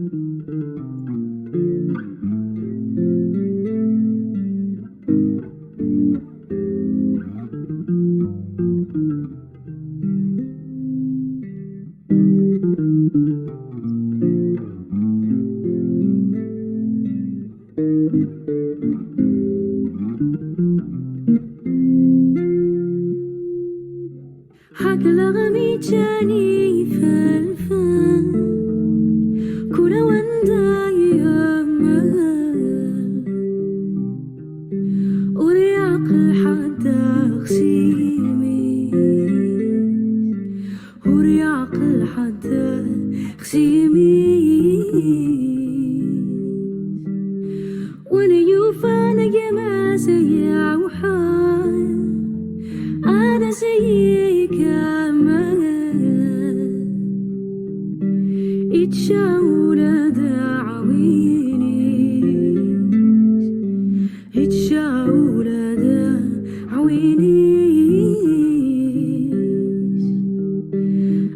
حق لغمي جاني فالفن كورا ونداي ورياق الحدا خسيمي ورياق الحدا خسيمي ونيوفانا جما سيا وحال أنا زيك كمان يتشاور دعويني يتشاور دعويني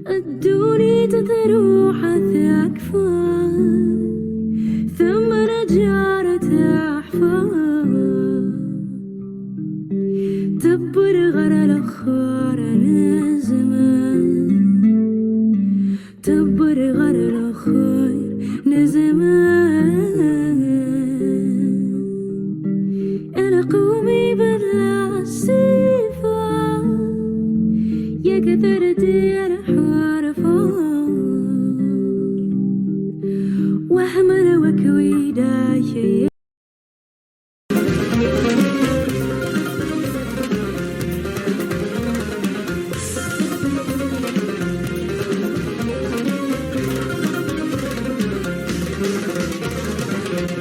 الدوني تروح ثاكفة ثم رجعت أحفظ تبر غير الأخر نزمان تبر غير الأخر نزمان أنا قومي بلا الصفة يا كثر دير حرفة وحمل وكويدا شيء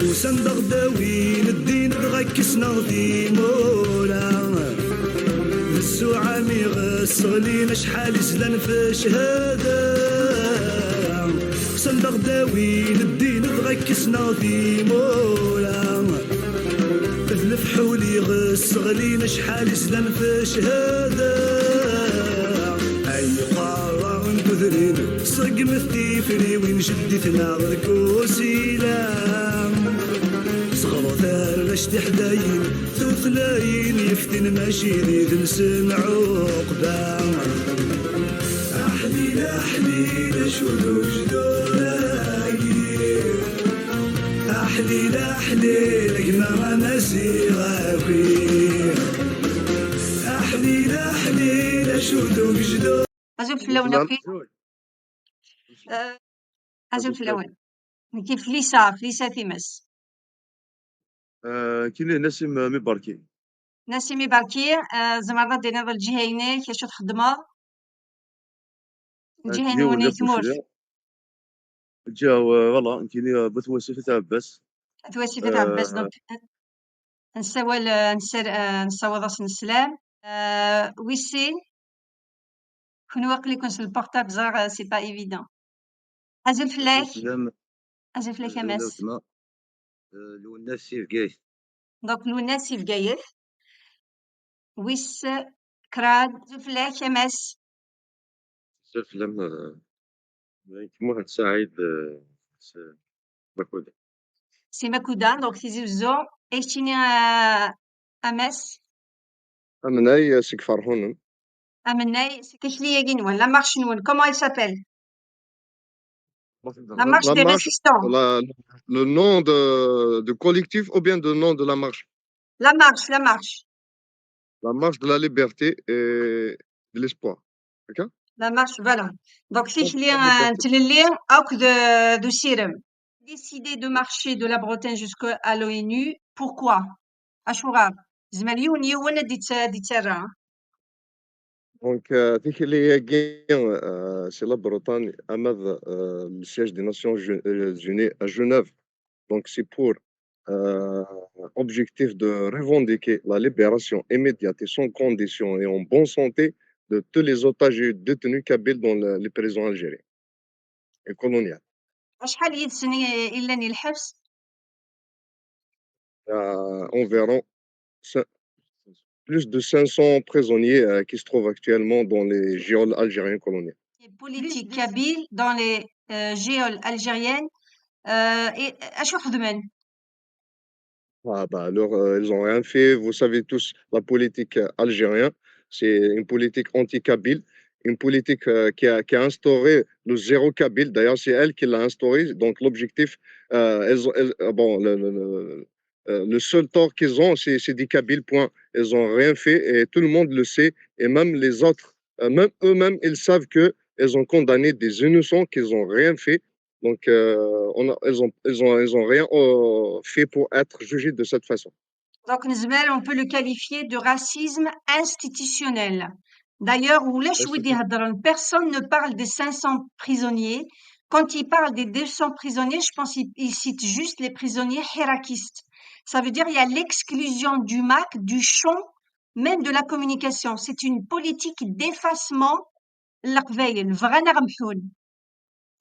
وسندغ داوين الدين بغكسنا في مولا نسو عامي غسغلينا شحال زلان في شهادة سندغ داوين الدين بغكسنا في مولا تذلف حولي غسغلينا شحال زلان في شهادة أي قارة انتذرين صق مثتي فري وين جدتنا غركوسيلا شتي حداين ثلاين يفتن ماشي ذي نسمع عقبة أحليلا أحليلا شودو جدولاي أحليلا أحليلا كما ناسي غاوي أحليلا أحليلا شودو جدو أجل في اللون أجل في اللون كيف فليسا تيمس كاين ليه ناس مباركين ناسي مباركين زعما دينا الجهيني كيشوف خدمه الجهيني وني تموت جاو فوالا كاين بوثواسي في عباس تواسي في عباس دونك نساو راس السلام ويسين كون واقلي كون البورتابل زار سي با ايفيدون أجل فلاك أجل فلاك ماس لوناسي في دونك لوناسي في قايث ويس كراد فلاك ماس فيلم محمد سعيد مكودة سي ماكودا دونك تيزي بزو ايشتيني اماس أمناي سيك فرحون امناي سي كيشلي ياكين ولا مارش نون كومون il s'appelle la marche La des marche, résistants le nom de collectif ou bien le nom de la marche? la marche La marche de la liberté et de l'espoir. Ok? la marche voilà donc كيشلي liberté. تللي اوك دو سيرم décidé de marcher de la Bretagne jusqu'à l'ONU pourquoi اشورا زعما يون دي تسرع Donc, c'est la Bretagne, le siège des Nations Unies à Genève. Donc, c'est pour objectif de revendiquer la libération immédiate et sans condition et en bonne santé de tous les otages et détenus kabyles dans les prisons algériennes et coloniales. شحال يدسني الا ني الحبس Environ plus de 500 prisonniers qui se trouvent actuellement dans les geôles algériennes coloniales. politique kabyle dans les géoles algériennes أشو خدمن؟ Ah bah alors, ils ont rien fait. Vous savez tous, la politique algérienne, c'est une politique anti-kabyle, une politique qui a instauré le zéro kabyle. D'ailleurs, c'est elle qui l'a instauré. Donc, l'objectif, bon, le seul tort qu'ils ont, c'est des Kabyles, point. Ils n'ont rien fait et tout le monde le sait. Et même les autres, même eux-mêmes, ils savent qu'ils ont condamné des innocents qui n'ont rien fait. Donc, ils ont rien fait pour être jugés de cette façon. Donc, Nzmel, on peut le qualifier de racisme institutionnel. D'ailleurs, personne ne parle des 500 prisonniers. Quand il parle des 200 prisonniers, je pense qu'il cite juste les prisonniers hirakistes. Ça veut dire il y a l'exclusion du MAC, du champ, même de la communication. C'est une politique d'effacement.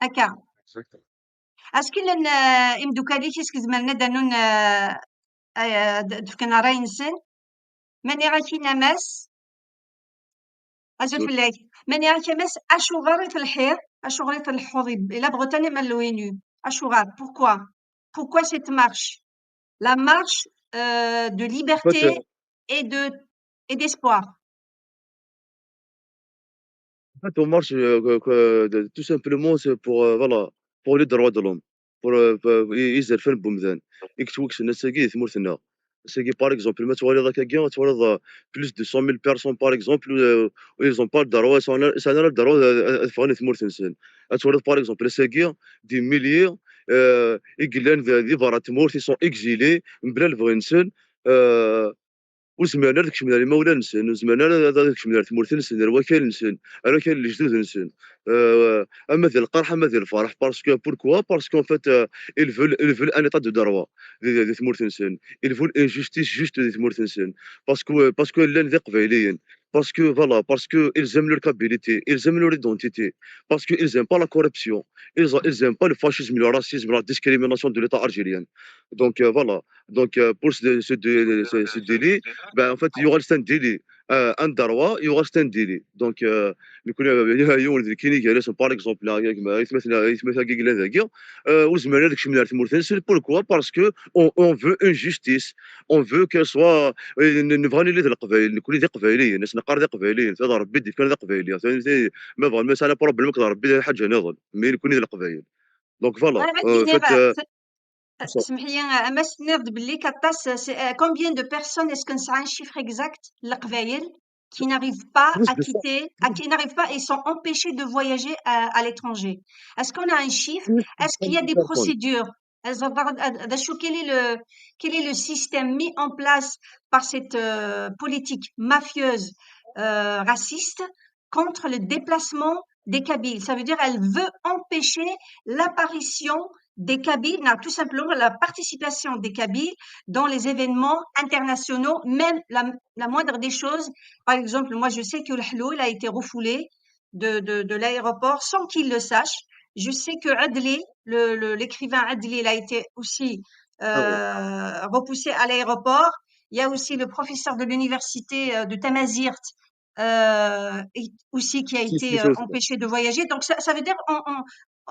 D'accord. Exactement. Est-ce qu'il y a une quest كنا راينسن من يغاكي نمس أزوت بالله من يغاكي نمس أشو غاري في الحير أشو غاري في الحوضي إلا بغوتاني من لوينو أشو غار pourquoi cette marche la marche de En fait, liberté et d'espoir. En fait, on marche tout simplement c'est pour, voilà, pour les droits de l'homme. Pour يزرفن بومدان. يكتبوك سنة ساقي ثمورتنا. ساقي par exemple, ما توالي ذاك كاع توالي plus de 100 000 personnes par exemple, où ils ont pas le droit, ils ont le droit فغني ثمورتنسن. توالي par exemple, ساقي des milliers يقلان ذي برا تمورت, ils sont exilés, بلا البغينسن. وزمانا داك الشمال المولى نسن وزمانا داك الشمال تمورت نسن الوكال نسن الوكال الجدود نسن اما ذي القرح اما ذي الفرح باسكو بوركوا باسكو ان فات il veut ان ايطا دو دروا دي تمورت نسن il veut انجستيس جوست دي تمورت نسن باسكو لان ذي قبايليين باسكو فوالا باسكو ils aiment leur capacité ils aiment leur identité parce que ils aiment pas la corruption ils aiment pas le fascisme le racisme la discrimination de l'état algérien donc voilà donc pour ce délit ben, en fait, il y aura le délit. Un droit, il y aura un délit. Donc, par exemple, pourquoi? Parce que on veut une justice. On veut qu'elle soit. نبغى نولي القبائل نكون ذي قبائليين الناس نقار ذي قبائليين هذا ربي دي كان ذي قبائليه ما بغى المساله بروبليم كذا ربي ذي حاجه نظن مي نكون ذي القبائل دونك فوالا فات أمس نرد باللي كطاس combien de personnes est-ce que c'est un chiffre exact القبايل qui n'arrivent pas à quitter qui n'arrivent pas et sont empêchés de voyager à l'étranger. Est-ce qu'on a un chiffre? Est-ce qu'il y a des procédures? Quel est le système mis en place par cette politique mafieuse raciste contre le déplacement des Kabyles? Ça veut dire elle veut empêcher l'apparition des Kabyles, non, tout simplement la participation des Kabyles dans les événements internationaux, même la moindre des choses. Par exemple, moi je sais que le Hloul a été refoulé de l'aéroport sans qu'il le sache. Je sais que Adli, l'écrivain Adli, il a été aussi repoussé à l'aéroport. Il y a aussi le professeur de l'université de Tamazirt aussi qui a été empêché de voyager. Donc ça veut dire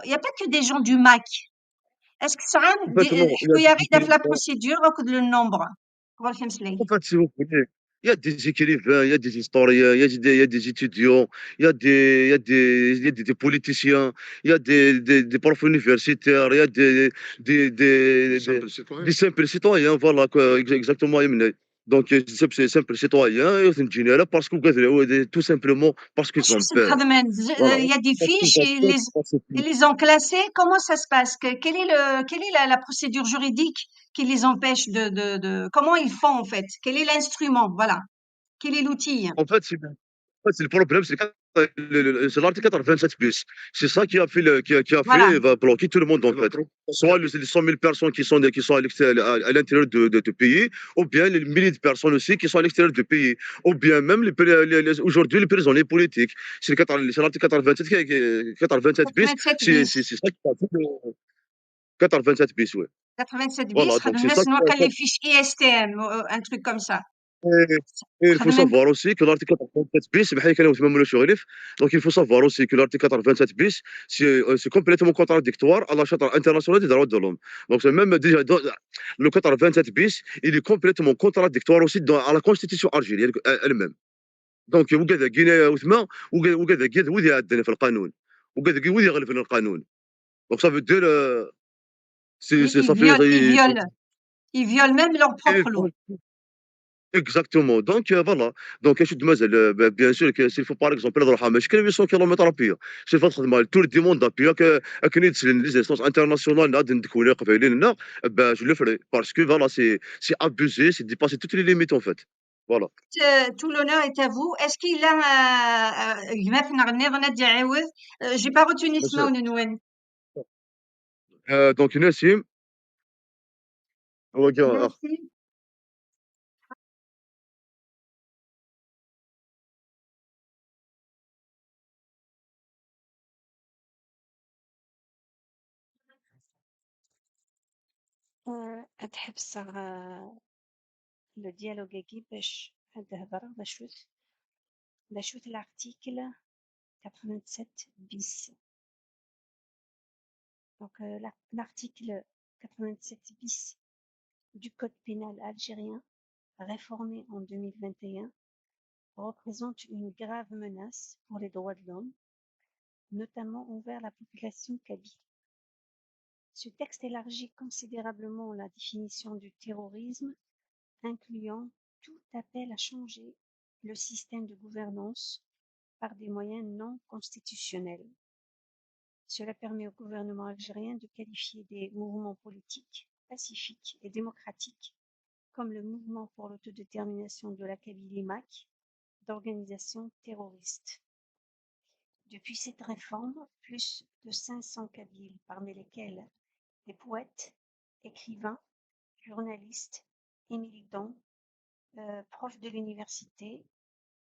il n'y a pas que des gens du MAC. Est-ce que ça il y a la procédure ou le nombre? En fait, si vous voulez, il y a des écrivains, il y a des historiens, il y a des étudiants, il y a des politiciens, il y a des profs universitaires, il y a des simples citoyens, voilà, quoi, exactement. Donc, c'est simple citoyens, parce que tout simplement parce qu'ils ont peur. Voilà. Il y a des fiches et ils les ont classées. Comment ça se passe? Quelle est la procédure juridique qui les empêche comment ils font en fait? Quel est l'instrument? Voilà. Quel est l'outil? En fait, c'est le problème, c'est l'article 87 bis. C'est ça qui a fait, Voilà. va bloquer tout le monde en fait. Soit les 100 000 personnes qui sont à l'intérieur de pays, ou bien les milliers de personnes aussi qui sont à l'extérieur du pays, ou bien même aujourd'hui les prisonniers politiques. C'est l'article 87 bis. 87 C'est bis. ça qui a fait le 87 bis, oui. 87 bis. Voilà, donc c'est ça qui a fait. les fiches ISTM, un truc comme ça. Et il faut خدمة savoir aussi que l'article 87 bis بحال كلام تما مولاي شريف. Donc il faut savoir aussi que l'article 87 bis c'est complètement contradictoire à la charte internationale des droits de l'homme. Donc c'est même déjà le 87 bis il est complètement contradictoire aussi à la constitution algérienne elle-même. دونك وكذا كاين وثما وكذا كاين وذ يعدل في القانون وكذا وذ يغلف القانون. Donc ça veut dire c'est ça fait ils violent même leur propre loi. exactement. Donc voilà. Donc اش مازال bien sûr que s'il faut par exemple نروحها ماشي كان 800 كيلومتر ابيا سي فات خدمه تور دي موند ابيا كاين لي زيستونس انترناسيونال ناد ندكوني قبايلين لنا باش لو فري باسكو فوالا سي ابوزي سي ديباسي توت لي ليميت en fait. Voilà. Tout l'honneur est à vous. Est-ce qu'il a j'ai pas retenu اسمه وننوين. Donc Nassim هو Nassim. تحب صار لو ديالوغ باش هاد الهضرة بشوت l'article 87 bis. Donc l'article 87 bis du code pénal algérien réformé en 2021 représente une grave menace pour les droits de l'homme, notamment envers la population kabyle. Ce texte élargit considérablement la définition du terrorisme, incluant tout appel à changer le système de gouvernance par des moyens non constitutionnels. Cela permet au gouvernement algérien de qualifier des mouvements politiques pacifiques et démocratiques, comme le Mouvement pour l'autodétermination de la Kabylie MAC, d'organisations terroristes. Depuis cette réforme, plus de 500 Kabyles, parmi lesquels des poètes, écrivains, journalistes et militants, profs de l'université,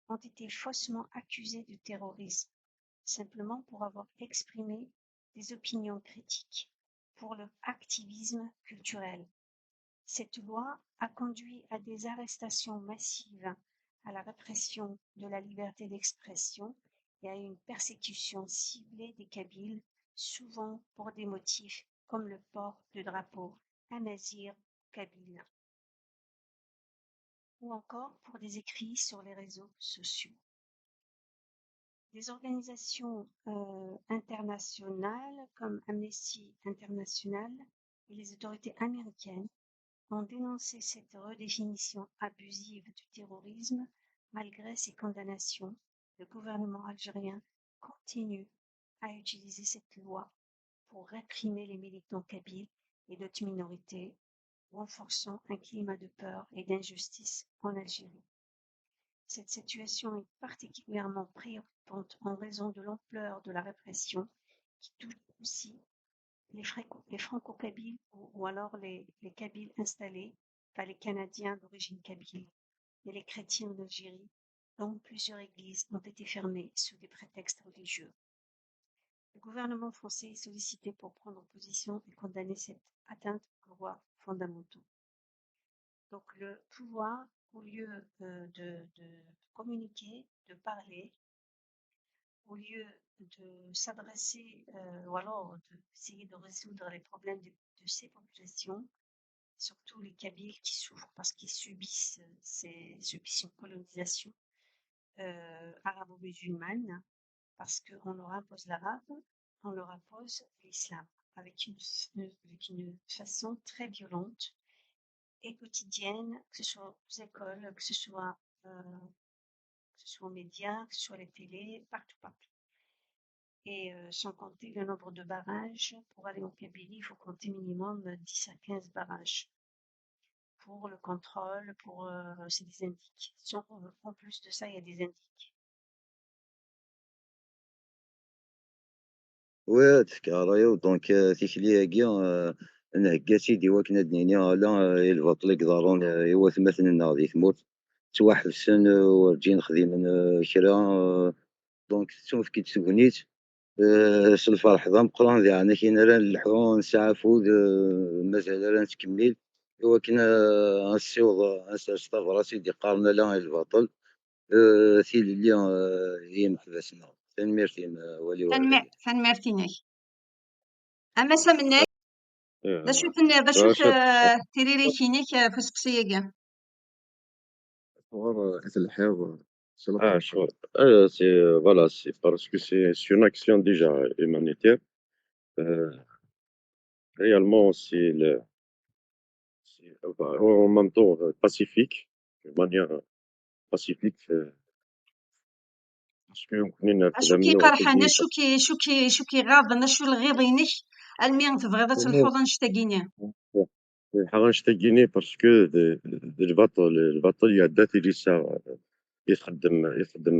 ont été faussement accusés de terrorisme, simplement pour avoir exprimé des opinions critiques pour leur activisme culturel. Cette loi a conduit à des arrestations massives, à la répression de la liberté d'expression et à une persécution ciblée des Kabyles, souvent pour des motifs comme le port de drapeau amazigh kabyle ou encore pour des écrits sur les réseaux sociaux. Des organisations internationales comme Amnesty International et les autorités américaines ont dénoncé cette redéfinition abusive du terrorisme. Malgré ces condamnations, le gouvernement algérien continue à utiliser cette loi pour réprimer les militants kabyles et d'autres minorités, renforçant un climat de peur et d'injustice en Algérie. Cette situation est particulièrement préoccupante en raison de l'ampleur de la répression qui touche aussi les franco-kabyles ou alors les kabyles installés, pas les Canadiens d'origine kabyle et les chrétiens d'Algérie, dont plusieurs églises ont été fermées sous des prétextes religieux. Le gouvernement français est sollicité pour prendre position et condamner cette atteinte aux droits fondamentaux. Donc le pouvoir, au lieu de communiquer, de parler, au lieu de s'adresser ou alors d'essayer de résoudre les problèmes de ces populations, surtout les Kabyles qui souffrent parce qu'ils subissent une colonisation arabo-musulmane, parce qu'on leur impose l'arabe, on leur impose l'islam, avec une façon très violente et quotidienne, que ce soit aux écoles, que ce soit aux médias, que ce soit les télés, partout. Et sans compter le nombre de barrages, pour aller en Kabylie, il faut compter minimum 10 à 15 barrages. Pour le contrôle, c'est des indiques. En plus de ça, il y a des indiques. وتكاريو دونك تيكلي كيا نهكاتي ديوا كنا دنيا على البطل قدارون ايوا ثمثنا غادي تموت تواحد السن ورجين خديم كرا دونك تشوف كي تسونيت الفرح ذا مقران يعني كاين راه نلحو نسعفو مازال راه نتكمل إوا كاين غنسيوض غنستافد راسي قارنا لا الباطل ثيل اللي هي محبسنا تنميرتي والي والي تنمرتينك. أما سمناك لا شوف لا شوف شات تيريريكينيك في السقسية كاع. صغار الحياة سي لا Ah, كاتاستروف. c'est voilà, c'est parce que c'est une action déjà humanitaire. Euh, réellement, enfin, en même temps pacifique, de manière pacifique, parce que كنا أشو نتلمنوا كيقرحنا وكل شو كيغاضنا شو الغيظينك المي تبغيض الحوض نشتاقينه. حاجة نشتاقيني باسكو البطل يعدى تيريسا يخدم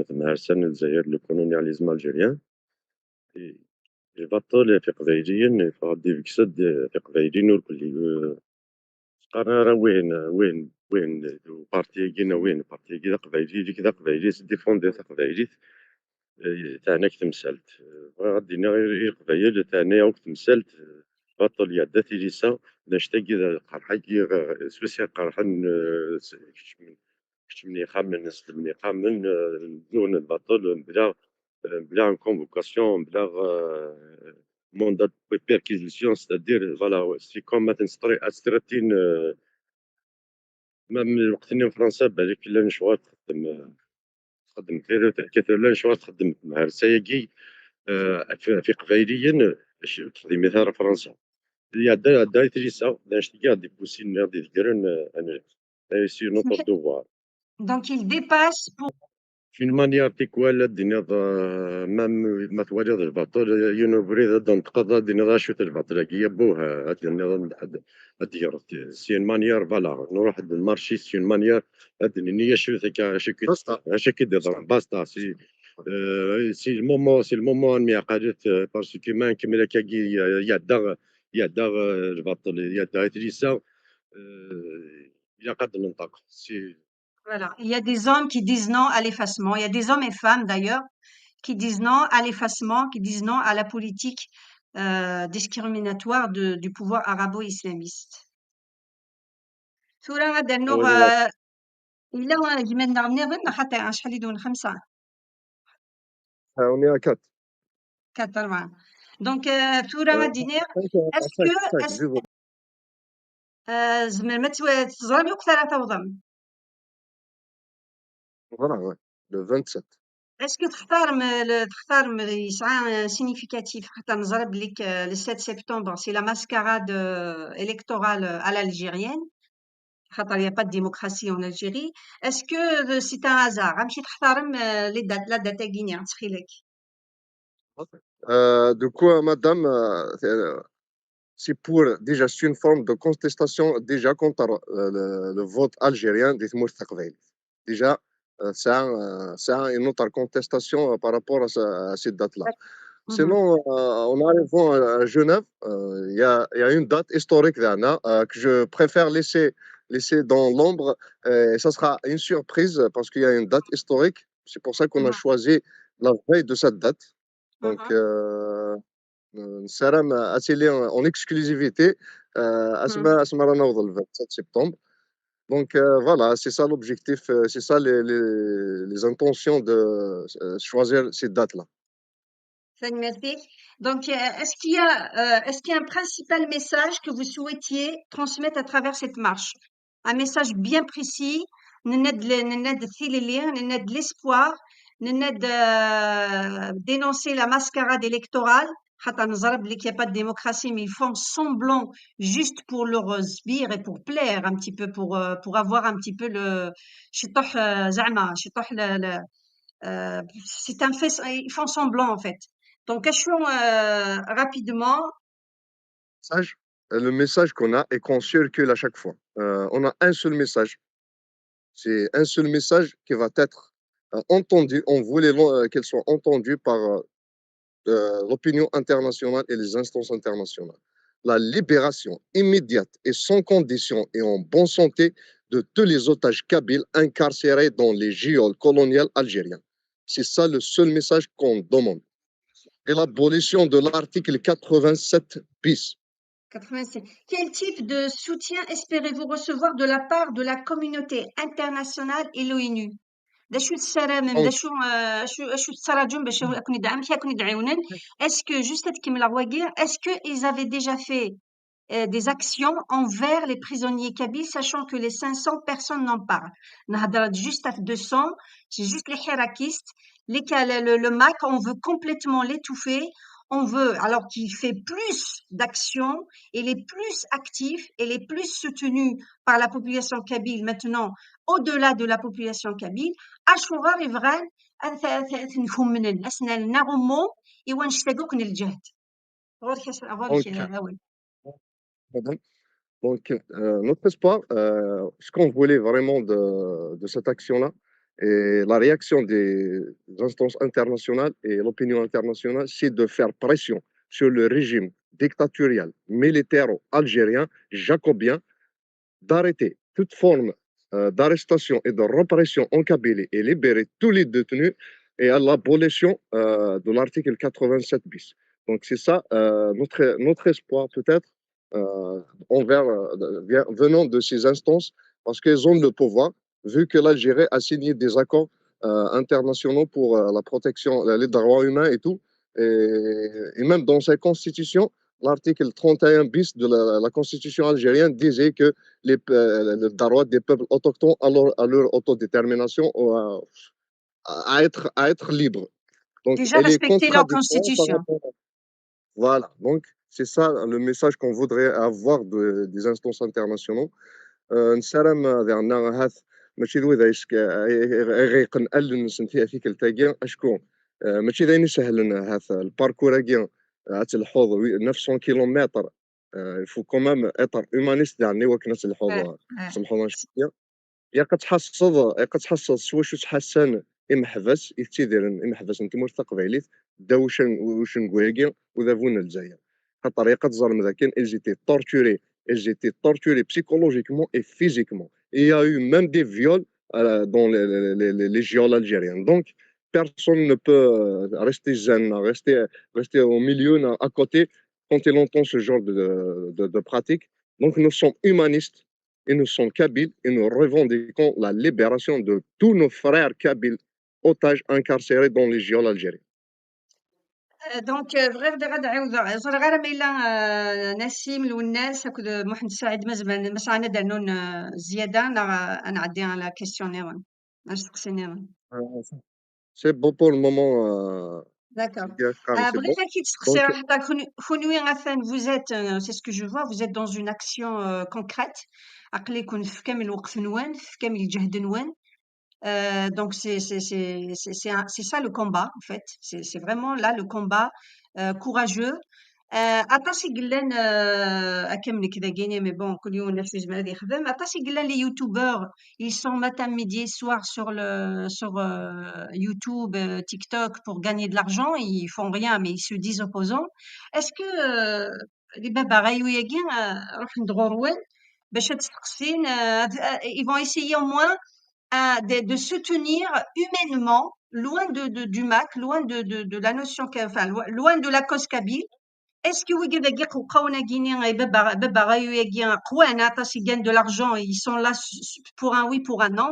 مع عرسان الجزائر لو كولونياليزم الجيريان البطل في قبايليين فغادي بكسد في قبايليين والكل قرا راه وين بارتي كينا وين بارتي كذا قبايلي كذا قبايلي ديفوندي تاع قبايلي تاعنا كتمثلت غادينا غير قبايل تاعنا وقت تمثلت بطل يعدى تيليسا نشتاقي قرحة سبيسيال قرحة كشمني خامن نسلمني خامن دون البطل بلا كونفوكاسيون بلا mandat de perquisition, c'est-à-dire, voilà, c'est comme مثلا استراتين même وقت اللي فرنسا بالك لا نشوار تخدم غير كثر لا نشوار تخدم مع رسايقي في قبايليين باش تخدمي ثار فرنسا اللي عدا تجيسا باش تلقى دي بوسين غادي يذكرن انا سي نوتر دوفوار دونك il dépasse pour فين مانيير تيكوال الدنيا مام ما توالي الباطل ينوبري دون تقضى الدنيا شوت الباطل هي بوها الدنيا الديار سي مانيير فوالا نروح المارشي سي مانيير الدنيا شوت شكي باستا شكي باستا سي المومون مي قالت باسكو ما نكمل كاكي يعدا الباطل يعدا تريسا الى قد ننطق سي voilà, il y a des hommes qui disent non à l'effacement, il y a des hommes et femmes d'ailleurs qui disent non à l'effacement, qui disent non à la politique discriminatoire du pouvoir arabo-islamiste. ثورة غادا نوغ إلا جمالنا منظم حتى شحال يدون 5 On est à 4. 4 دونك ثورة غادي نير 5 اسكو vivre. زعما ما تزربي وقت راه توضم Voilà, ouais. Le 27. اسكو تختار يسعى سينيفيكاتيف حتى نزرب لك le 7 septembre c'est la mascarade électorale à l'algérienne خاطر y a pas de démocratie en Algérie est-ce que c'est un hasard غنمشي تختار لي دات لا داتا كينيا تخيلك Du coup, madame, c'est pour déjà c'est une forme de contestation déjà contre le vote algérien des Moustaqbel. Déjà, c'est une autre contestation par rapport à cette date-là. Sinon, en arrivant à Genève, il y a une date historique d'Anna que je préfère laisser dans l'ombre. Et ça sera une surprise parce qu'il y a une date historique. C'est pour ça qu'on a choisi la veille de cette date. Donc, Saram a scellé en exclusivité Asma Ranawd le 27 septembre. Donc, voilà, c'est ça l'objectif, c'est ça les intentions de choisir cette date-là. Merci. Donc, est-ce qu'il y a un principal message que vous souhaitiez transmettre à travers cette marche? Un message bien précis, de l'espoir, dénoncer la mascarade électorale. Il n'y a pas de démocratie, mais ils font semblant juste pour leur sbire et pour plaire un petit peu, pour avoir un petit peu le c'est un fait, ils font semblant en fait. Donc, cachons rapidement. Le message qu'on a et qu'on circule à chaque fois. On a un seul message. C'est un seul message qui va être entendu. On voulait qu'elle soit entendue par l'opinion internationale et les instances internationales. La libération immédiate et sans condition et en bonne santé de tous les otages kabyles incarcérés dans les geôles coloniales algériennes. C'est ça le seul message qu'on demande. Et l'abolition de l'article 87 bis. 87. Quel type de soutien espérez-vous recevoir de la part de la communauté internationale et l'ONU؟ Donc, est-ce que juste est-ce que ils avaient déjà fait des actions envers les prisonniers kabyles, sachant que les 500 personnes n'en parlent. نهضر juste à 200, c'est juste les hirakistes, le MAC, on veut complètement l'étouffer, on veut, alors qu'il fait plus d'actions, il est plus actif, il est plus soutenu par la population kabyle maintenant, au-delà de la population kabyle, أشهر يبغى نكون من الناس نغمو إيوا نشتاقوك للجهد. donc, madame, donc, notre espoir, ce qu'on voulait vraiment de cette action-là, et la réaction des instances internationales et l'opinion internationale, c'est de faire pression sur le régime dictatorial, militaire-algérien, jacobien, d'arrêter toute forme d'arrestation et de répression en Kabylie et libérer tous les détenus et à l'abolition de l'article 87 bis. Donc c'est ça notre espoir peut-être envers, venant de ces instances, parce qu'elles ont le pouvoir, vu que l'Algérie a signé des accords internationaux pour la protection, les droits humains et tout, et même dans sa constitution, l'article 31 bis de la constitution algérienne disait que le droit des peuples autochtones à leur autodétermination, à être libre. Donc, Déjà elle est respecter leur contradictoire par constitution. rapport à... Voilà, donc c'est ça le message qu'on voudrait avoir des instances internationales. نسالم ذعنا هاث ماشي ذوي يسك غيق نقل نسنتي هذيك التاقيا اشكون ماشي ذاين سهل لنا هاث الباركور كيا تلحوظ 900 كيلومتر يفو كومام اطر هيومانيست يعني وكنا Ouais, تلحوظ ouais. سمحوا شويه يا قتحصل سوا شو تحسن إمحبس يتيديرن إمحبس انت مرتق بعليت دا وش نقولكي وذا فون الجزائر الطريقة تظلم ذا كان ils étaient torturés psychologiquement et physiquement. Et il y a eu même des viols dans les geôles algériennes. Donc, personne ne peut rester zen, rester au milieu, à côté, quand il entend ce genre de pratique. Donc, nous sommes humanistes et nous sommes kabyles et nous revendiquons la libération de tous nos frères kabyles otages incarcérés dans les geôles algériennes. دونك بغير غدا عاود زور غير ميلا نسيم الوناس هاكد محمد سعيد مزبان باش انا دانون زياده انا نعدي على كيسيونير نسقسيني. C'est bon pour le moment. D'accord. C'est بغيت bon. غير كي تسقسي Donc, حتى خنوي غفان vous êtes c'est ce que je vois vous êtes dans une action concrète عقلي يكون في كامل وقف نوان في كامل جهد نوان. Donc c'est ça le combat en fait. C'est vraiment là le combat courageux. عطاسي قلان أكمل كذا كيني mais bon كل يوم الناس لازم هذا يخدم عطاسي قلان les youtubeurs ils sont matin midi et soir sur YouTube TikTok pour gagner de l'argent ils font rien mais ils se disent opposants. Est-ce que les بابا غايوياكين روح ندغور وين باش تسقسين ils vont essayer au moins de soutenir humainement, loin du MAC, loin de la notion, enfin, loin de la cause kabyle. Est-ce que vous gagnent de l'argent, ils sont là pour un oui, pour un non.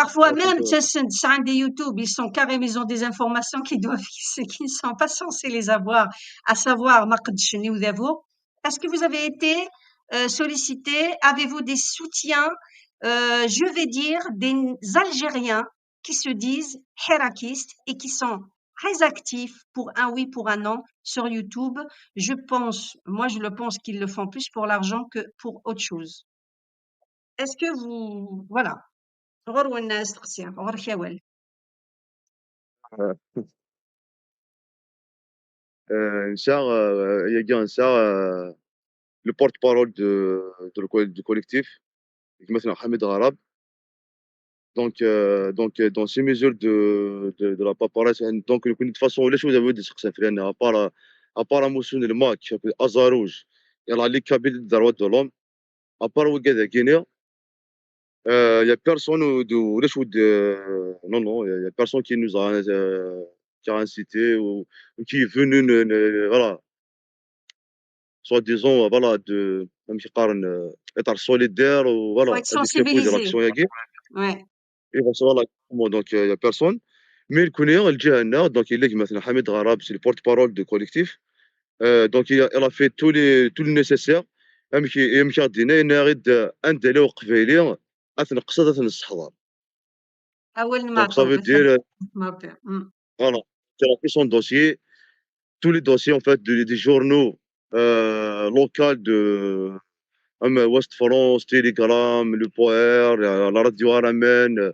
Parfois même, des YouTube, ils sont carrément, ils ont des informations qui ne sont pas censés les avoir, à savoir, est-ce que vous avez été sollicité, avez-vous des soutiens, je vais dire, des Algériens qui se disent hirakistes et qui sont très actifs pour un oui, pour un non sur YouTube. Moi je le pense qu'ils le font plus pour l'argent que pour autre chose. Est-ce que vous, voilà. غور والناس تقسيم غور كيوال نساء يا نساء le porte-parole du collectif مثلا حميد غراب donc dans ces mesures de la paperasse donc de toute façon علاش vous avez تسقسا في لان ابار موسون الماك ازاروج يلاه لي كابيل droit de l'homme ابار وكذا كينيا il y a personne علاش non non il y a personne qui nous a qui a incité ou qui est venu voilà soi-disant voilà de ماشي قارن إطار solidaire Faut وفوالا être هاديك كيف يقول sensibilisé. l'action ياكي Ouais. إيوا فوالا donc il y a personne mais الكونية الجهة donc il est مثلًا حميد غراب c'est le porte-parole du collectif donc elle a fait tout le nécessaire مشى دينا إنها غير أندلة وقبايلية أتنقص الصحراء أول donc ça معطوب veut dire معطوب. voilà elle a fait son dossier tous les dossiers en fait des journaux local de Ouest France, Telegram, Le Power, la radio Aramen,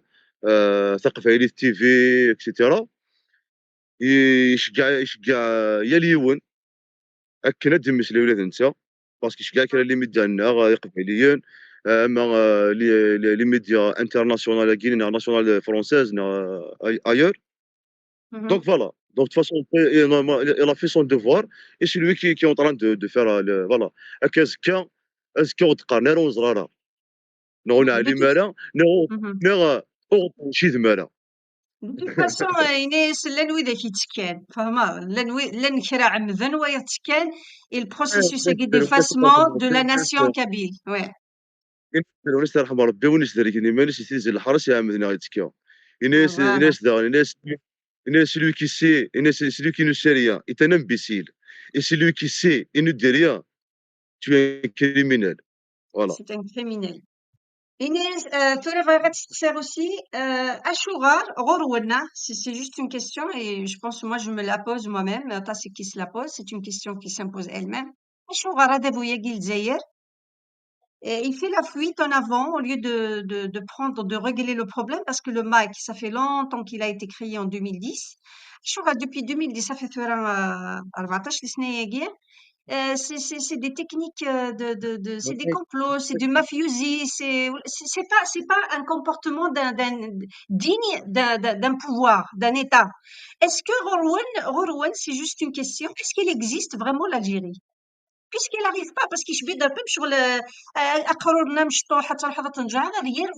ثقف عيلي TV etc. يشجع يا ليون أكن دمس الولاد نتا باسكو يشجع كرا لي ميديا لنا قبيليين اما لي ميديا انترناسيونال كاين ناسيونال فرونسيز ايور Mhm. donc voilà donc de toute façon il a fait son devoir et c'est lui qui est en train de faire voilà هكا زكا وتقارن راه وزراره نغنى De على toute مالا Mhm. نغ شي ذمالا De toute façon, إناس لن ويدا كيتكال فاهمة لن كرا عمذن ويتكال et le processus d'effacement de la nation kabyle. Ouais. وناس رحم ربي وناس دارك مانيش يتيزي الحرس يا عمدنا غيتكا Voilà. Inès, celui qui sait, Inès, celui qui ne sait rien est un imbécile. Et celui qui sait et ne dit rien, tu es un criminel. Voilà. C'est un criminel. إناس ثورة بغات تسأل aussi Ashura غورولنا c'est juste une question et je pense moi je me la pose moi-même pas c'est qui se la pose c'est une question qui s'impose elle-même Ashura هذا بوياكي الجزائر et il fait la fuite en avant au lieu de prendre de régler le problème parce que le MAC ça fait longtemps qu'il a été créé en 2010 Ashura depuis 2010 ça fait ثورة 14 سنة ياكي c'est des techniques c'est des complots, c'est du mafiosi, c'est pas un comportement digne d'un pouvoir, d'un État. Est-ce que Rorouane, c'est juste une question, est-ce qu'il existe vraiment l'Algérie? Puisqu'il n'arrive pas, parce qu'il se un peu sur le, أقررنا نمشطوا حتى لحظة نرجعنا ريال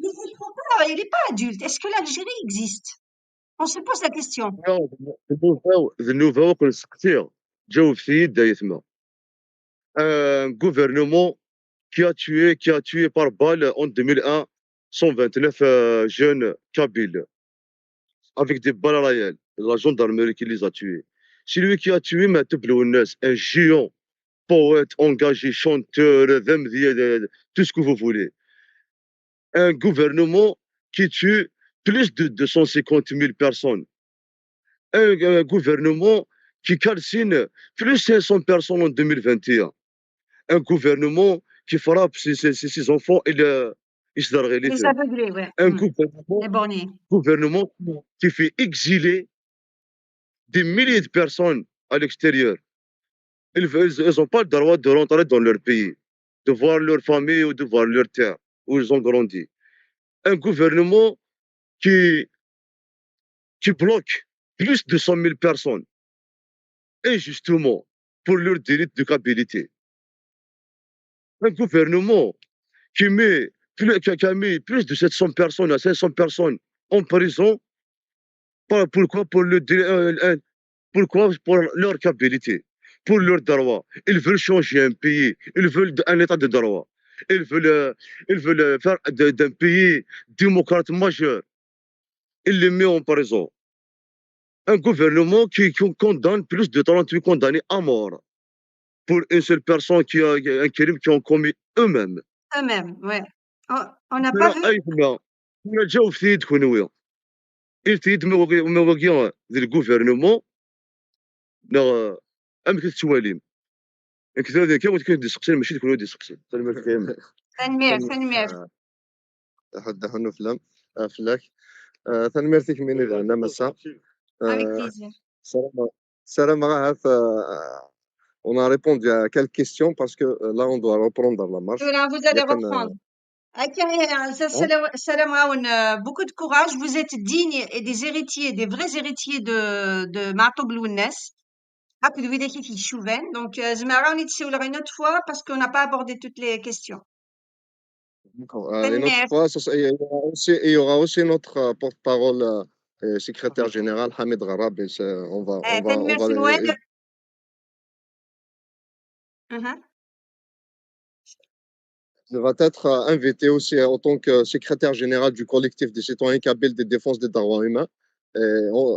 mais il comprend pas, il n'est pas adulte. Est-ce que l'Algérie existe? On se pose la question. ذنوبها كنسقسيها جاوب سيد دايتما un gouvernement qui a tué par balle en 2001 129 jeunes kabyles avec des balles réelles. La gendarmerie qui les a tués. C'est lui qui a tué Mateblounes, un géant, poète, engagé, chanteur, tout ce que vous voulez. Un gouvernement qui tue plus de 250 000 personnes. Un gouvernement qui calcine plus de 500 personnes en 2021. Un gouvernement qui frappe ses enfants et se darrait les Les feux. aveuglés, ouais. Un Les borgnés. gouvernement qui fait exiler des milliers de personnes à l'extérieur. Ils n'ont pas le droit de rentrer dans leur pays, de voir leur famille ou de voir leur terre où ils ont grandi. Un gouvernement qui, qui bloque plus de 100 000 personnes, injustement, pour leur délit de capacité. Un gouvernement qui a mis plus de 700 personnes à 500 personnes en prison. Pourquoi? Pourquoi? Pour leur capacité, pour leur droit. Ils veulent changer un pays, ils veulent un état de droit. Ils veulent faire d'un pays démocrate majeur. Ils les mettent en prison. Un gouvernement qui condamne plus de 38 condamnés à mort pour une seule personne qui a un crime qu'ils ont commis eux-mêmes. Eux-mêmes, ouais. On n'a pas vu. On a déjà offert de il تيد موقع ذي الجوفرنمون نا ام كتواليم كذا ذاك وتكون ديسقسي ماشي تكون ديسقسي تنمير حد هنو فلام فلاك تنميرتك مني لأن مسا avec plaisir. Salam Rahaf, on a répondu à quelques questions parce que là on doit reprendre la marche. Voilà, vous allez reprendre. Salam Aoun, beaucoup de courage. Vous êtes dignes et des héritiers, des vrais héritiers de Martoub Lounes. Donc, je m'arrête une autre fois parce qu'on n'a pas abordé toutes les questions. Une autre fois, il y aura aussi notre porte-parole, secrétaire général, Hamid Gharab. On va Mhm. Il va être invité aussi en tant que secrétaire général du collectif des citoyens kabyles de défense des droits humains. Et